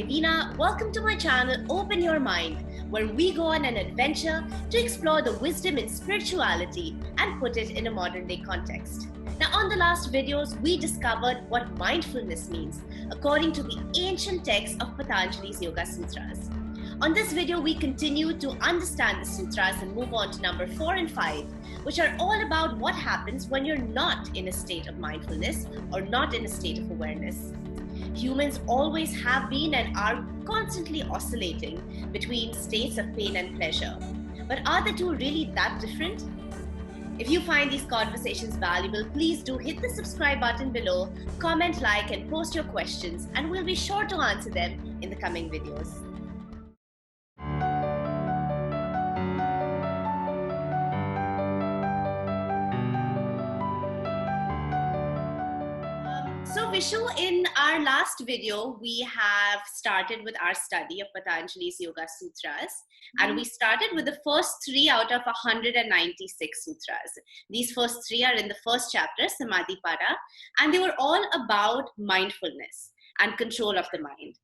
Ravina. Welcome to my channel Open Your Mind, where we go on an adventure to explore the wisdom in spirituality and put it in a modern day context. Now, on the last videos, we discovered what mindfulness means according to the ancient texts of Patanjali's Yoga Sutras. On this video, we continue to understand the sutras and move on to number 4 and 5, which are all about what happens when you're not in a state of mindfulness or not in a state of awareness. Humans always have been and are constantly oscillating between states of pain and pleasure. But are the two really that different? If you find these conversations valuable, please do hit the subscribe button below, comment, like, and post your questions, and we'll be sure to answer them in the coming videos. So Vishu, in our last video, we have started with our study of Patanjali's Yoga Sutras, and we started with the first 3 out of 196 sutras. These first 3 are in the first chapter, Samadhipada, and they were all about mindfulness and control of the mind.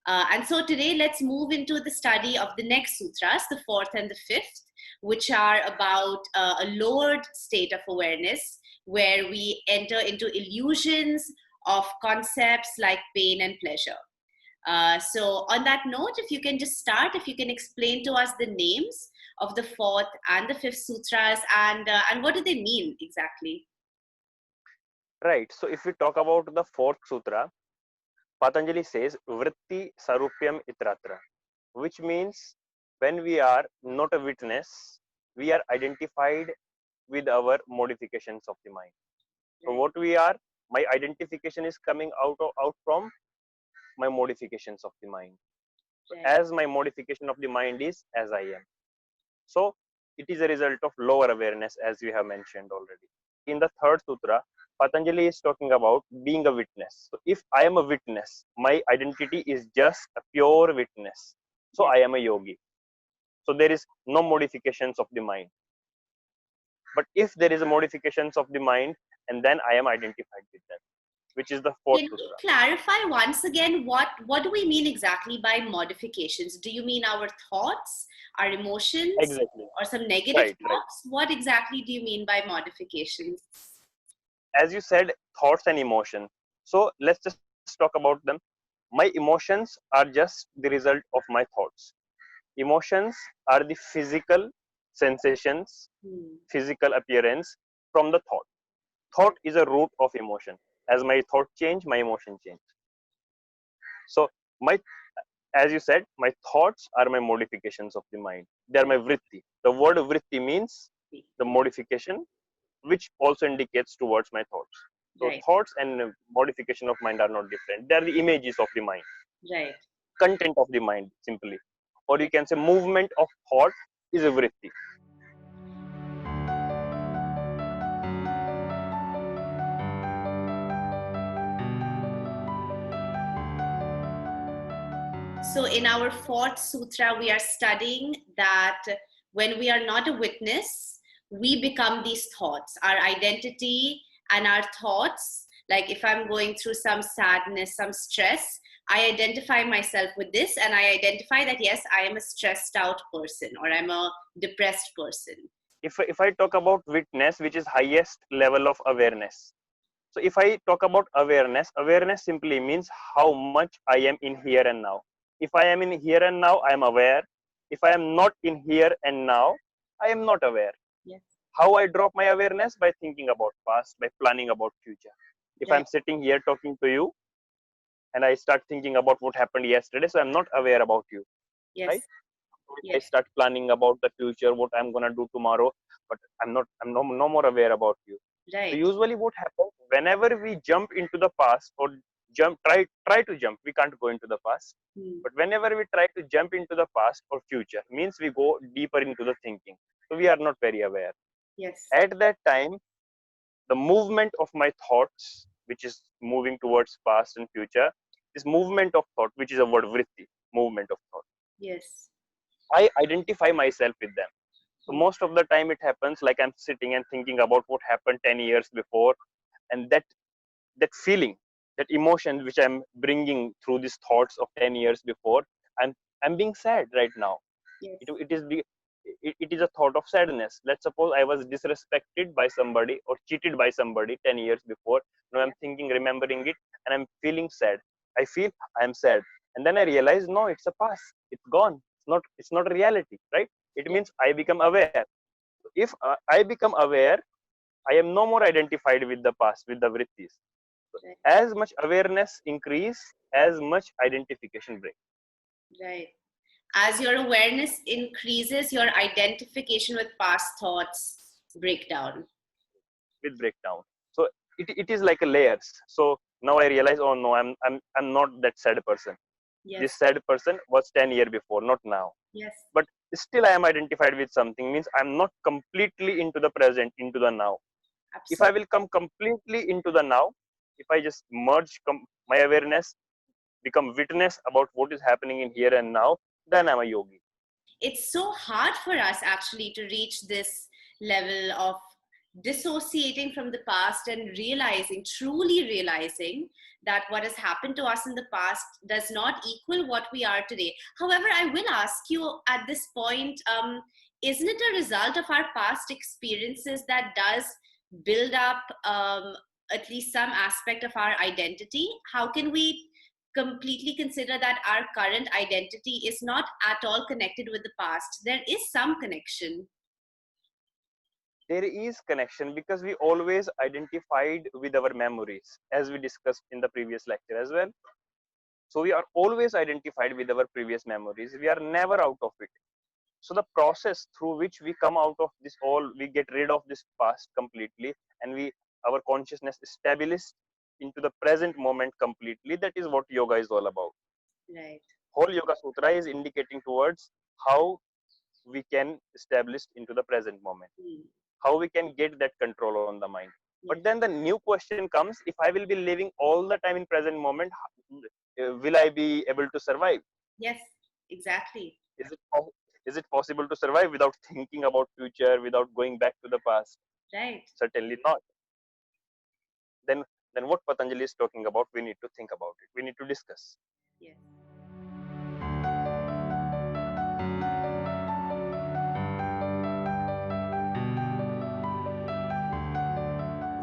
And so today, let's move into the study of the next sutras, the 4th and the 5th, which are about a lowered state of awareness, where we enter into illusions of concepts like pain and pleasure. So on that note, if you can just start, if you can explain to us the names of the 4th and the 5th sutras, and what do they mean exactly? Right. So if we talk about the 4th sutra, Patanjali says Vritti Sarupyam Itratra, which means when we are not a witness, we are identified with our modifications of the mind. So what we are, my identification is coming out from my modifications of the mind. So as my modification of the mind is as I am. So it is a result of lower awareness, as we have mentioned already. In the 3rd sutra, Patanjali is talking about being a witness. So if I am a witness, my identity is just a pure witness. So I am a yogi. So there is no modifications of the mind. But if there is a modifications of the mind, and then I am identified with them, which is the 4th Can sutra. you clarify once again what do we mean exactly by modifications? Do you mean our thoughts, our emotions, exactly, or some negative thoughts? Right. What exactly do you mean by modifications? As you said, thoughts and emotion. So let's just talk about them. My emotions are just the result of my thoughts. Emotions are the physical sensations, physical appearance from the thought. Thought is a root of emotion. As my thought change, my emotion change. So as you said, my thoughts are my modifications of the mind. They are my vritti. The word vritti means the modification, which also indicates towards my thoughts. So thoughts and modification of mind are not different. They are the images of the mind. Right. Content of the mind, simply. Or you can say movement of thought is a vritti. So in our 4th sutra, we are studying that when we are not a witness, we become these thoughts. Our identity and our thoughts, like if I'm going through some sadness, some stress, I identify myself with this, and I identify that, yes, I am a stressed out person, or I'm a depressed person. If I talk about witness, which is highest level of awareness. So if I talk about awareness, awareness simply means how much I am in here and now. If I am in here and now, I am aware. If I am not in here and now, I am not aware. Yes. How I drop my awareness? By thinking about past, by planning about future. If I'm sitting here talking to you, and I start thinking about what happened yesterday, so I'm not aware about you. Yes. Right? I start planning about the future, what I'm gonna do tomorrow, but I'm no more aware about you. Right. So usually what happens, whenever we jump into the past or try to jump, we can't go into the past. But whenever we try to jump into the past or future, means we go deeper into the thinking. So we are not very aware. Yes. At that time, the movement of my thoughts, which is moving towards past and future, this movement of thought, which is a word vritti, movement of thought. Yes. I identify myself with them. So most of the time it happens like I'm sitting and thinking about what happened 10 years before, and that feeling that emotion which I'm bringing through these thoughts of 10 years before, I'm being sad right now. Yes. It is a thought of sadness. Let's suppose I was disrespected by somebody or cheated by somebody 10 years before. Now I'm thinking, remembering it, and I'm feeling sad. I feel I'm sad, and then I realize, no, it's a past. It's gone. It's not a reality, right? It Yeah. means I become aware. If I become aware, I am no more identified with the past, with the vrittis. Right. As much awareness increase, as much identification break. Right. As your awareness increases, your identification with past thoughts break down. With breakdown. So it is like a layers. So now I realize, oh no, I'm not that sad person. Yes. This sad person was 10 years before, not now. Yes. But still I am identified with something, means I'm not completely into the present, into the now. If I Absolutely. will come completely into the now, if I just merge my awareness, become witness about what is happening in here and now, then I'm a yogi. It's so hard for us actually to reach this level of dissociating from the past and truly realizing that what has happened to us in the past does not equal what we are today. However, I will ask you at this point, isn't it a result of our past experiences that does build up at least some aspect of our identity? How can we completely consider that our current identity is not at all connected with the past? There is some connection. There is connection because we always identified with our memories, as we discussed in the previous lecture as well. So we are always identified with our previous memories. We are never out of it. So the process through which we come out of this all, we get rid of this past completely, and our consciousness is established into the present moment completely. That is what yoga is all about. Right. Whole Yoga Sutra is indicating towards how we can establish into the present moment, how we can get that control on the mind. But then the new question comes: if I will be living all the time in present moment, will I be able to survive? Yes, exactly. Is it is it possible to survive without thinking about future, without going back to the past? Right. Certainly not. Then what Patanjali is talking about, we need to think about it. We need to discuss. Yes.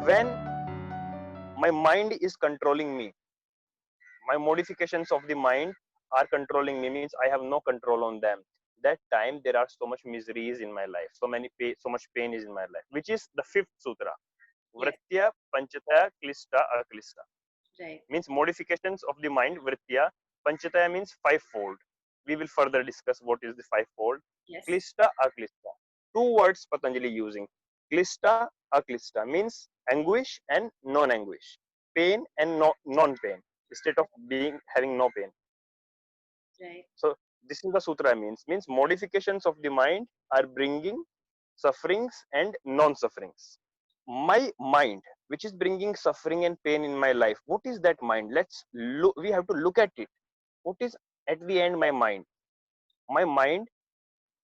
When my mind is controlling me, my modifications of the mind are controlling me, means I have no control on them. That time there are so much miseries in my life, so much pain is in my life, which is the fifth sutra. Yes. Vritya panchataya klista aklista. Right. Means modifications of the mind. Vritya panchataya means fivefold. We will further discuss what is the fivefold. Yes. Klista aklista, two words Patanjali using. Klista aklista means anguish and non-anguish, pain and non-pain, state of being having no pain. Right. So this is the sutra means modifications of the mind are bringing sufferings and non-sufferings. My mind, which is bringing suffering and pain in my life, what is that mind? Let's look. We have to look at it. What is at the end my mind? My mind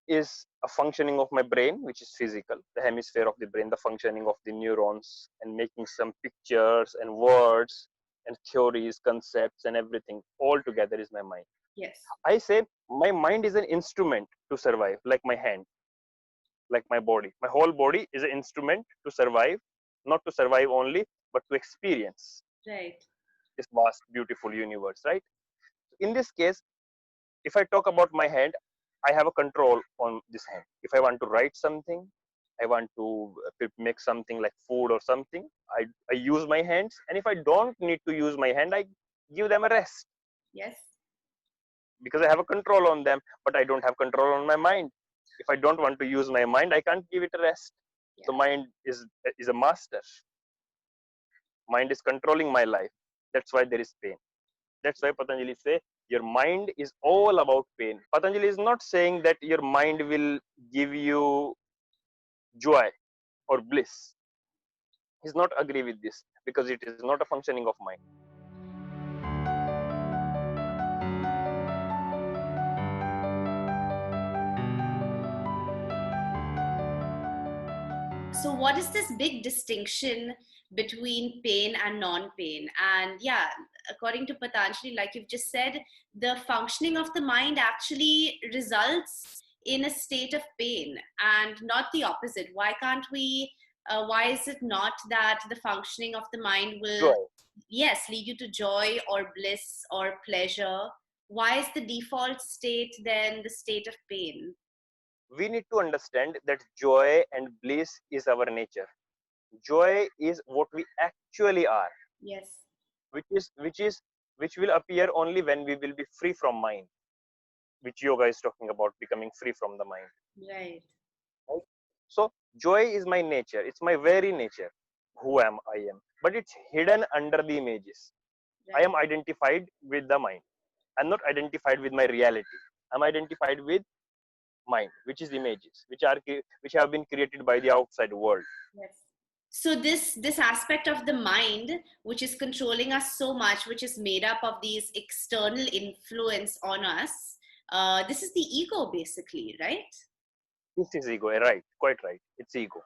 is a functioning of my brain, which is physical, the hemisphere of the brain, the functioning of the neurons, and making some pictures and words and theories, concepts, and everything all together is my mind. Yes. I say my mind is an instrument to survive, like my hand, like my body. My whole body is an instrument to survive, not to survive only, but to experience Right. this vast, beautiful universe, right? In this case, if I talk about my hand, I have a control on this hand. If I want to write something, I want to make something like food or something, I use my hands. And if I don't need to use my hand, I give them a rest Yes. because I have a control on them, but I don't have control on my mind. If I don't want to use my mind, I can't give it a rest. Yeah. So mind is a master. Mind is controlling my life. That's why there is pain. That's why Patanjali say your mind is all about pain. Patanjali is not saying that your mind will give you joy or bliss. He's not agree with this because it is not a functioning of mind. So, what is this big distinction between pain and non-pain? And yeah, according to Patanjali, like you've just said, the functioning of the mind actually results in a state of pain and not the opposite. Why can't we? Why is it not that the functioning of the mind will, Joy. yes, lead you to joy or bliss or pleasure? Why is the default state then the state of pain? We need to understand that joy and bliss is our nature. Joy is what we actually are, Yes, which will appear only when we will be free from mind, which yoga is talking about, becoming free from the mind. right, Right? So joy is my nature. It's my very nature. Who am I am? But it's hidden under the images. I right. am identified with the mind. I'm not identified with my reality. I'm identified with mind, which is images, which have been created by the outside world. Yes. So this aspect of the mind, which is controlling us so much, which is made up of these external influence on us, this is the ego, basically, right? This is ego, right? Quite right. It's ego.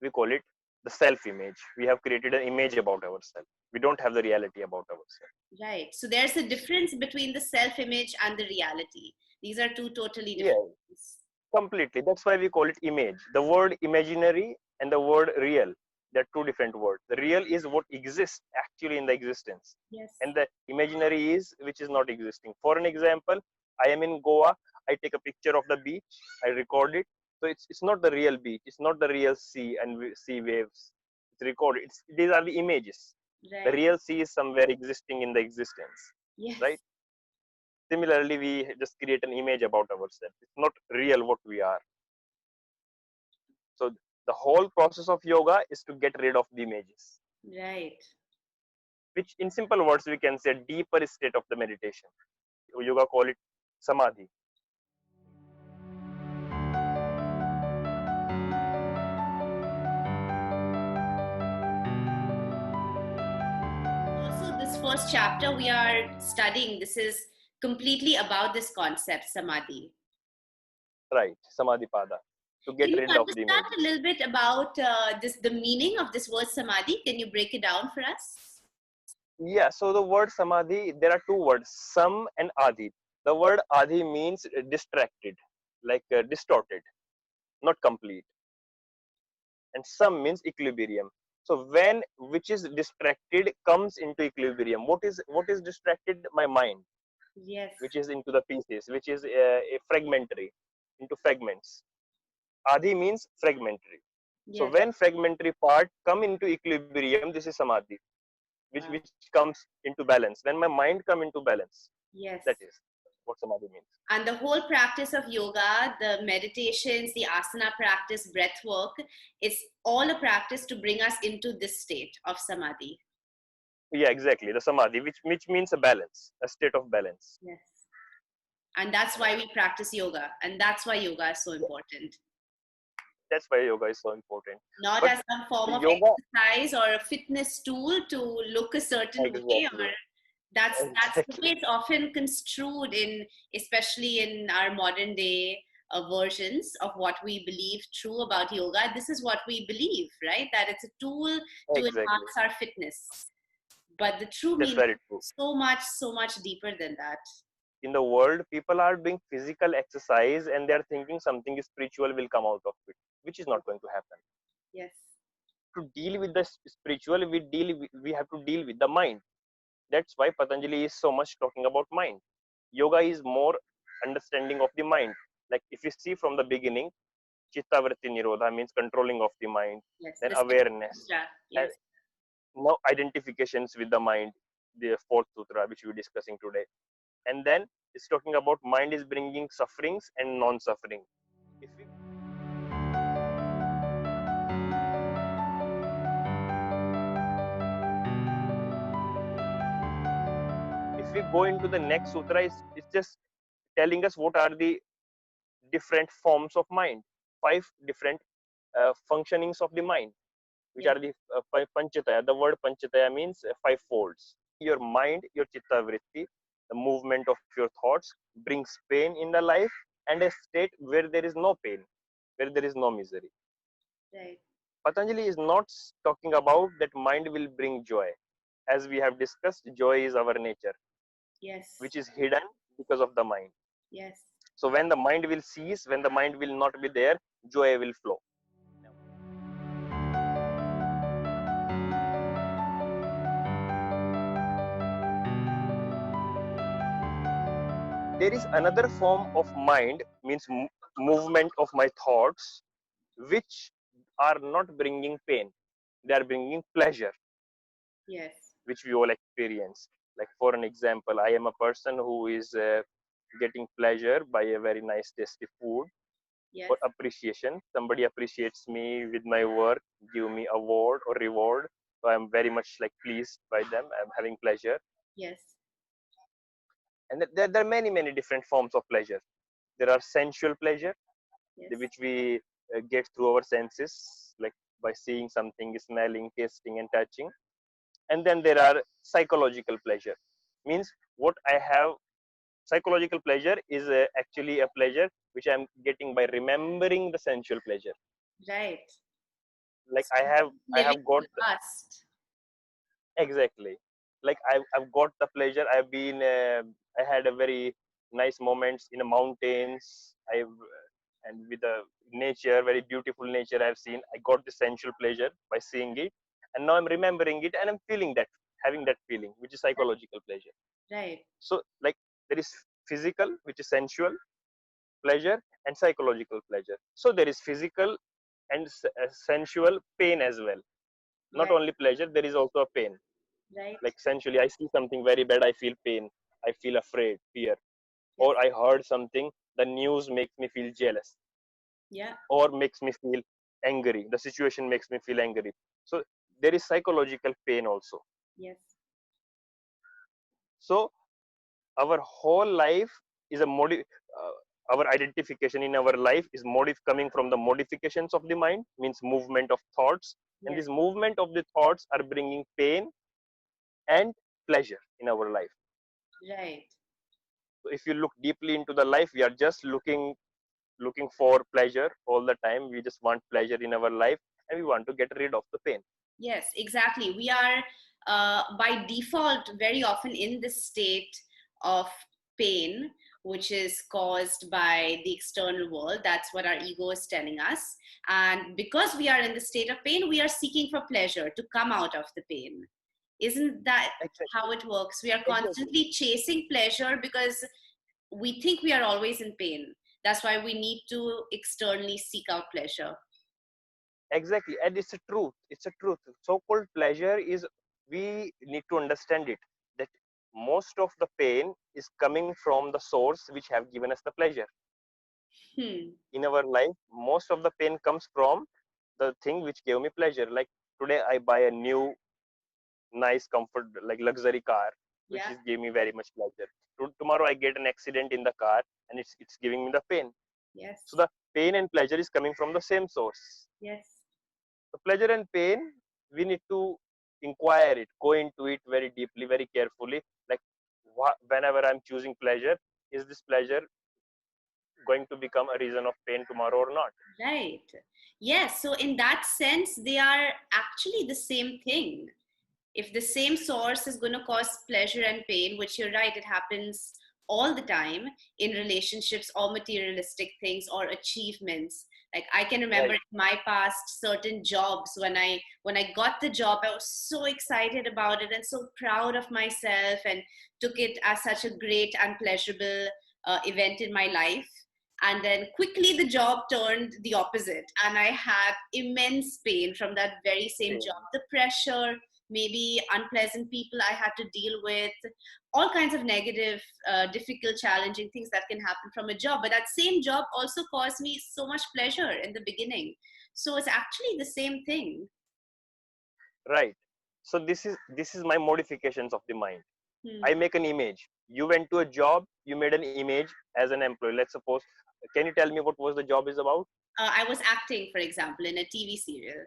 We call it the self-image. We have created an image about ourselves. We don't have the reality about ourselves. Right. So there's a difference between the self-image and the reality. These are two totally different Yeah, things. completely. That's why we call it image. The word imaginary and the word real, they're two different words. The real is what exists actually in the existence, Yes. and the imaginary is which is not existing. For an example, I am in Goa. I take a picture of the beach. I record it. So it's not the real beach. It's not the real sea and sea waves. It's recorded. These are the images. The Right. real sea is somewhere existing in the existence, right? Yes. Similarly, we just create an image about ourselves. It's not real what we are. So the whole process of yoga is to get rid of the images, Right. which in simple words we can say deeper state of the meditation. Yoga call it samadhi. Also, this first chapter we are studying, this is completely about this concept, samadhi. Right, samadhi pada, to Can get you rid of the understand a images. little bit about the meaning of this word samadhi? Can you break it down for us? Yeah, so the word samadhi, there are two words, sam and adi. The word adi means distracted, like distorted, not complete, and sam means equilibrium. So when which is distracted comes into equilibrium. What is distracted? My mind, Yes, which is into the pieces, which is a fragmentary, into fragments. Adi means fragmentary. So yes. when fragmentary part come into equilibrium, this is samadhi, which Wow. comes into balance. When my mind come into balance, Yes. that is what samadhi means. And the whole practice of yoga, the meditations, the asana practice, breath work, it's all a practice to bring us into this state of samadhi. Yeah, exactly. The samadhi, which means a balance, a state of balance. Yes. And that's why we practice yoga. And that's why yoga is so important. That's why yoga is so important. Not But as some form of yoga, exercise or a fitness tool to look a certain way, exactly, or that's the way exactly, it's often construed in, especially in our modern day versions of what we believe true about yoga. This is what we believe, right? That it's a tool to exactly. enhance our fitness, but the true That's meaning very true. is so much deeper than that. In the world, people are doing physical exercise and they're thinking something spiritual will come out of it, which is not going to happen. Yes, To deal with the spiritual, we have to deal with the mind. That's why Patanjali is so much talking about mind. Yoga is more understanding of the mind. Like if you see from the beginning, chitta vritti nirodha means controlling of the mind, yes, then the awareness, sutra. and Yes, now identifications with the mind, the fourth sutra which we're discussing today. And then it's talking about mind is bringing sufferings and non-suffering. If we if we go into the next sutra, it's just telling us what are the different forms of mind, five different functionings of the mind, which yes, are the panchataya. The word panchataya means five folds. Your mind, your chitta vritti, the movement of your thoughts brings pain in the life, and a state where there is no pain, where there is no misery. right. Patanjali is not talking about that mind will bring joy. As we have discussed, joy is our nature, Yes. which is hidden because of the mind. Yes. So when the mind will cease, when the mind will not be there, joy will flow. There is another form of mind, means movement of my thoughts, which are not bringing pain. They are bringing pleasure, Yes. which we all experience. Like for an example, I am a person who is getting pleasure by a very nice tasty food, Yes. or appreciation. Somebody appreciates me with my work, give me award or reward, so I'm very much like pleased by them. I'm having pleasure. Yes. And there are many different forms of pleasure. There are sensual pleasure, Yes. which we get through our senses, like by seeing something, smelling, tasting and touching. And then there are psychological pleasure, means what I have. Psychological pleasure is actually a pleasure which I'm getting by remembering the sensual pleasure. Right. Like So I living have in got the past. exactly, like I've got the pleasure. I've been I had a very nice moments in the mountains. I've and with the nature, very beautiful nature I've seen. I got the sensual pleasure by seeing it, and now I'm remembering it and I'm feeling that, having that feeling, which is psychological pleasure. Right. So like there is physical, which is sensual pleasure, and psychological pleasure. So there is physical and sensual pain as well. Not Right. only pleasure, there is also a pain. Right. Like sensually, I see something very bad, I feel pain, I feel afraid, fear. Yes. Or I heard something, the news makes me feel jealous, Yeah. or makes me feel angry. The situation makes me feel angry. So there is psychological pain also. Yes. So our whole life is a our identification in our life is coming from the modifications of the mind, means movement of thoughts, and Yes. this movement of the thoughts are bringing pain and pleasure in our life. Right. So if you look deeply into the life, we are just looking for pleasure all the time. We just want pleasure in our life, and we want to get rid of the pain. Yes, exactly. We are by default very often in this state of pain, which is caused by the external world. That's what our ego is telling us. And because we are in the state of pain, we are seeking for pleasure to come out of the pain. Isn't that Exactly. how it works? We are Exactly. constantly chasing pleasure because we think we are always in pain. That's why we need to externally seek out pleasure. Exactly, and it's a truth. It's a truth. So-called pleasure is, we need to understand it, that most of the pain is coming from the source which have given us the pleasure Hmm. in our life. Most of the pain comes from the thing which gave me pleasure. Like today, I buy a new, nice, comfort, like luxury car, which Yeah. is gave me very much pleasure. Tomorrow, I get an accident in the car, and it's giving me the pain. So Yes. the pain and pleasure is coming from the same source. Yes. So pleasure and pain, we need to inquire it, go into it very deeply, very carefully. Like whenever I'm choosing pleasure, is this pleasure going to become a reason of pain tomorrow or not? Right. Yes. So, in that sense, they are actually the same thing. If the same source is going to cause pleasure and pain, which you're right, it happens all the time in relationships or materialistic things or achievements. Like I can remember Right. in my past certain jobs, when I got the job, I was so excited about it and so proud of myself and took it as such a great and pleasurable event in my life. And then quickly the job turned the opposite, and I had immense pain from that very same Pain. job. The pressure, maybe unpleasant people I had to deal with, all kinds of negative, difficult, challenging things that can happen from a job. But that same job also caused me so much pleasure in the beginning. So it's actually the same thing. Right. So this is my modifications of the mind. I Hmm. make an image. You went to a job, you made an image as an employee. Let's suppose. Can you tell me what was the job is about? I was acting, for example, in a TV serial.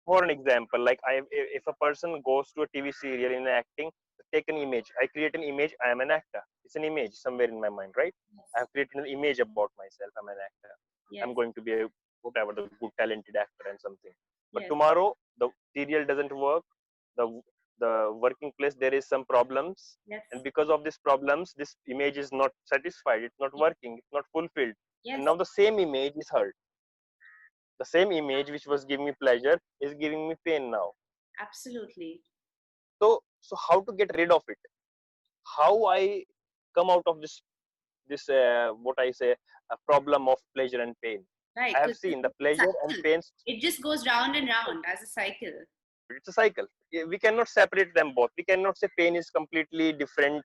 For an example, like if a person goes to a TV serial in acting, take an image. I create an image. I am an actor. It's an image somewhere in my mind, right? I Yes. have created an image about myself. I'm an actor. I'm Yes. going to be a whatever the good talented actor and something. But Yes. tomorrow the serial doesn't work, the working place there is some problems, Yes. and because of these problems this image is not satisfied, it's not working, it's not fulfilled, and Yes. now the same image is hurt. The same image which was giving me pleasure is giving me pain now. Absolutely. So how to get rid of it? How I come out of this what I say, a problem of pleasure and pain? Right. I have Because seen the it's a pleasure and cycle. pain. It just goes round and round as a cycle. It's a cycle. We cannot separate them both. We cannot say pain is completely different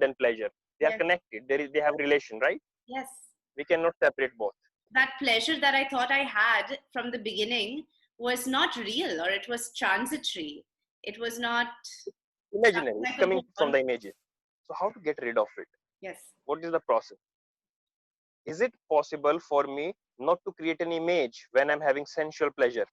than pleasure. They are Yes. connected. They have relation, right? Yes. We cannot separate both. That pleasure that I thought I had from the beginning was not real, or it was transitory. It was not Imaginary. something I It's could coming hold from on the to. images. So how to get rid of it? Yes. What is the process? Is it possible for me not to create an image when I'm having sensual pleasure?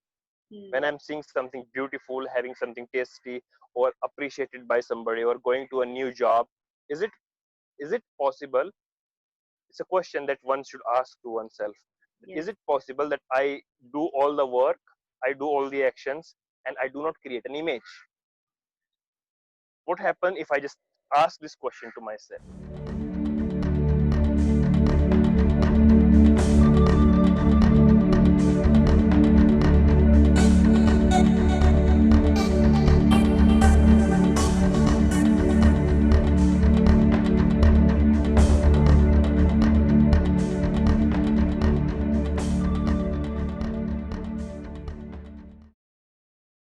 When Hmm. I'm seeing something beautiful, having something tasty, or appreciated by somebody, or going to a new job, is it possible? It's a question that one should ask to oneself. Yes. Is it possible that I do all the work, I do all the actions, and I do not create an image? What happens if I just ask this question to myself?